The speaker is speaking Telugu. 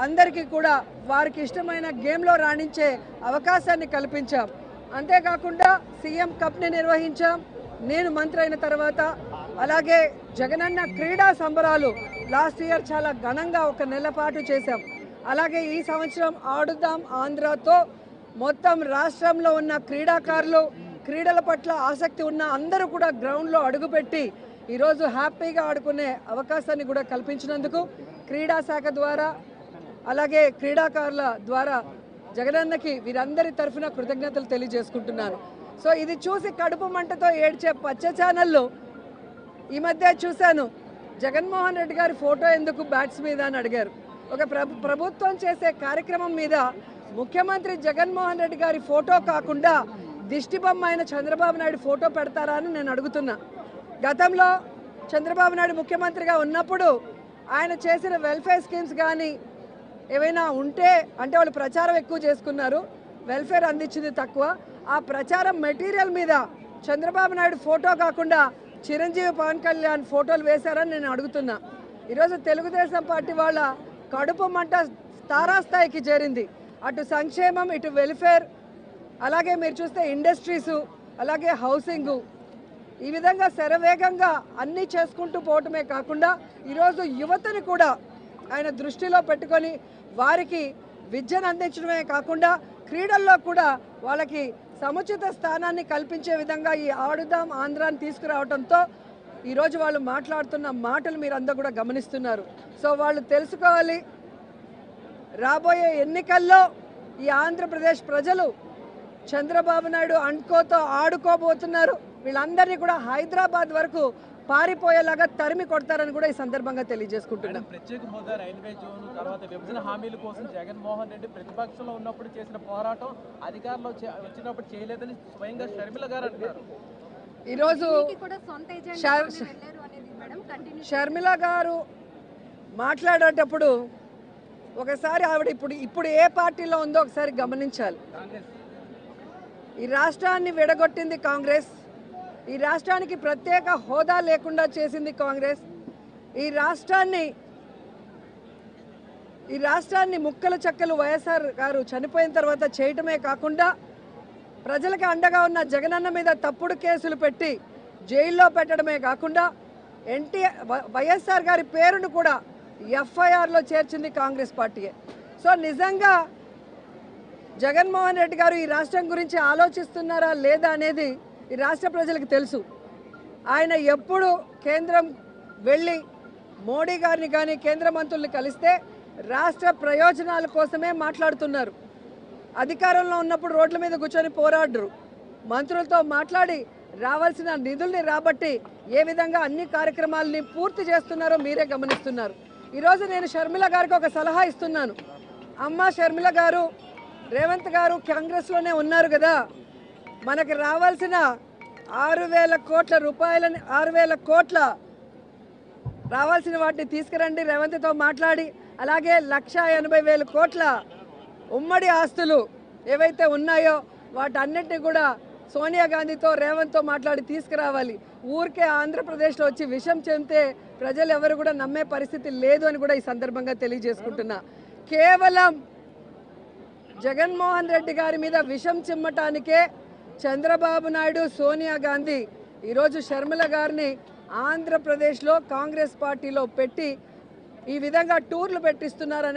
అందరికీ కూడా వారికి ఇష్టమైన గేమ్లో రాణించే అవకాశాన్ని కల్పించాం. అంతేకాకుండా సీఎం కప్ని నిర్వహించాం నేను మంత్రి అయిన తర్వాత. అలాగే జగనన్న క్రీడా సంబరాలు లాస్ట్ ఇయర్ చాలా ఘనంగా ఒక నెల పాటు చేశాం. అలాగే ఈ సంవత్సరం ఆడుదాం ఆంధ్రాతో మొత్తం రాష్ట్రంలో ఉన్న క్రీడాకారులు, క్రీడల పట్ల ఆసక్తి ఉన్న అందరూ కూడా గ్రౌండ్లో అడుగుపెట్టి ఈరోజు హ్యాపీగా ఆడుకునే అవకాశాన్ని కూడా కల్పించినందుకు క్రీడా శాఖ ద్వారా అలాగే క్రీడాకారుల ద్వారా జగనన్నకి వీరందరి తరఫున కృతజ్ఞతలు తెలియజేసుకుంటున్నాను. సో ఇది చూసి కడుపు మంటతో ఏడ్చే పచ్చ ఛానళ్ళు ఈ మధ్య చూశాను. జగన్మోహన్ రెడ్డి గారి ఫోటో ఎందుకు బ్యాట్స్ మీద అని అడిగారు. ఒక ప్రభుత్వం చేసే కార్యక్రమం మీద ముఖ్యమంత్రి జగన్మోహన్ రెడ్డి గారి ఫోటో కాకుండా దిష్టిబొమ్మ అయిన చంద్రబాబు నాయుడు ఫోటో పెడతారా అని నేను అడుగుతున్నా. గతంలో చంద్రబాబు నాయుడు ముఖ్యమంత్రిగా ఉన్నప్పుడు ఆయన చేసిన వెల్ఫేర్ స్కీమ్స్ కానీ ఏవైనా ఉంటే అంటే వాళ్ళు ప్రచారం ఎక్కువ చేసుకున్నారు, వెల్ఫేర్ అందించింది తక్కువ. ఆ ప్రచారం మెటీరియల్ మీద చంద్రబాబు నాయుడు ఫోటో కాకుండా చిరంజీవి, పవన్ కళ్యాణ్ ఫోటోలు వేశారని నేను అడుగుతున్నా. ఈరోజు తెలుగుదేశం పార్టీ వాళ్ళ కడుపు మంట తారాస్థాయికి చేరింది. అటు సంక్షేమం, ఇటు వెల్ఫేర్, అలాగే మీరు చూస్తే ఇండస్ట్రీసు, అలాగే హౌసింగు, ఈ విధంగా శరవేగంగా అన్నీ చేసుకుంటూ పోవటమే కాకుండా ఈరోజు యువతని కూడా ఆయన దృష్టిలో పెట్టుకొని వారికి విద్యను అందించడమే కాకుండా క్రీడల్లో కూడా వాళ్ళకి సముచిత స్థానాన్ని కల్పించే విధంగా ఈ ఆడుదాం ఆంధ్రాని తీసుకురావడంతో ఈరోజు వాళ్ళు మాట్లాడుతున్న మాటలు మీరందరూ కూడా గమనిస్తున్నారు. సో వాళ్ళు తెలుసుకోవాలి, రాబోయే ఎన్నికల్లో ఈ ఆంధ్రప్రదేశ్ ప్రజలు చంద్రబాబు నాయుడు అండ్కోతో ఆడుకోబోతున్నారు. వీళ్ళందరినీ కూడా హైదరాబాద్ వరకు పారిపోయేలాగా తరిమి కొడతారని కూడా ఈ సందర్భంగా తెలియజేసుకుంటున్నాం. ప్రత్యేక హోదా, రైల్వే జోన్ తర్వాత విభజన హామీల కోసం జగన్మోహన్ రెడ్డి ప్రతిపక్షంలో ఉన్నప్పుడు చేసిన పోరాటం అధికారంలో వచ్చినప్పుడు చేయలేదని స్వయంగా షర్మిల గారు అంటారు. ఈరోజు షర్మిల గారు మాట్లాడేటప్పుడు ఒకసారి ఆవిడ ఇప్పుడు ఏ పార్టీలో ఉందో ఒకసారి గమనించాలి. ఈ రాష్ట్రాన్ని విడగొట్టింది కాంగ్రెస్, ఈ రాష్ట్రానికి ప్రత్యేక హోదా లేకుండా చేసింది కాంగ్రెస్, ఈ రాష్ట్రాన్ని ముక్కలు చెక్కలు వైఎస్ఆర్ గారు చనిపోయిన తర్వాత చేయటమే కాకుండా ప్రజలకు అండగా ఉన్న జగనన్న మీద తప్పుడు కేసులు పెట్టి జైల్లో పెట్టడమే కాకుండా వైఎస్ఆర్ గారి పేరును కూడా ఎఫ్ఐఆర్లో చేర్చింది కాంగ్రెస్ పార్టీయే. సో నిజంగా జగన్మోహన్ రెడ్డి గారు ఈ రాష్ట్రం గురించి ఆలోచిస్తున్నారా లేదా అనేది ఈ రాష్ట్ర ప్రజలకు తెలుసు. ఆయన ఎప్పుడు కేంద్రం వెళ్ళి మోడీ గారిని కానీ కేంద్ర మంత్రుల్ని కలిస్తే రాష్ట్ర ప్రయోజనాల కోసమే మాట్లాడుతున్నారు. అధికారంలో ఉన్నప్పుడు రోడ్ల మీద కూర్చొని పోరాడరు, మంత్రులతో మాట్లాడి రావాల్సిన నిధుల్ని రాబట్టి ఏ విధంగా అన్ని కార్యక్రమాలని పూర్తి చేస్తున్నారో మీరే గమనిస్తున్నారు. ఈరోజు నేను షర్మిల గారికి ఒక సలహా ఇస్తున్నాను. అమ్మ షర్మిల గారు, రేవంత్ గారు కాంగ్రెస్లోనే ఉన్నారు కదా, మనకి రావాల్సిన 6,000 కోట్ల రూపాయలని 6,000 కోట్ల రావాల్సిన వాటిని తీసుకురండి రేవంత్తో మాట్లాడి. అలాగే 1,80,000 కోట్ల ఉమ్మడి ఆస్తులు ఏవైతే ఉన్నాయో వాటన్నిటిని కూడా సోనియా గాంధీతో రేవంత్తో మాట్లాడి తీసుకురావాలి. ఊరికే ఆంధ్రప్రదేశ్లో వచ్చి విషం చెందితే ప్రజలు ఎవరు కూడా నమ్మే పరిస్థితి లేదు అని కూడా ఈ సందర్భంగా తెలియజేసుకుంటున్నా. కేవలం జగన్మోహన్ రెడ్డి గారి మీద విషం చిమ్మటానికే చంద్రబాబు నాయుడు, సోనియా గాంధీ ఈరోజు షర్మిల గారిని ఆంధ్రప్రదేశ్లో కాంగ్రెస్ పార్టీలో పెట్టి ఈ విధంగా టూర్లు పెట్టిస్తున్నారనే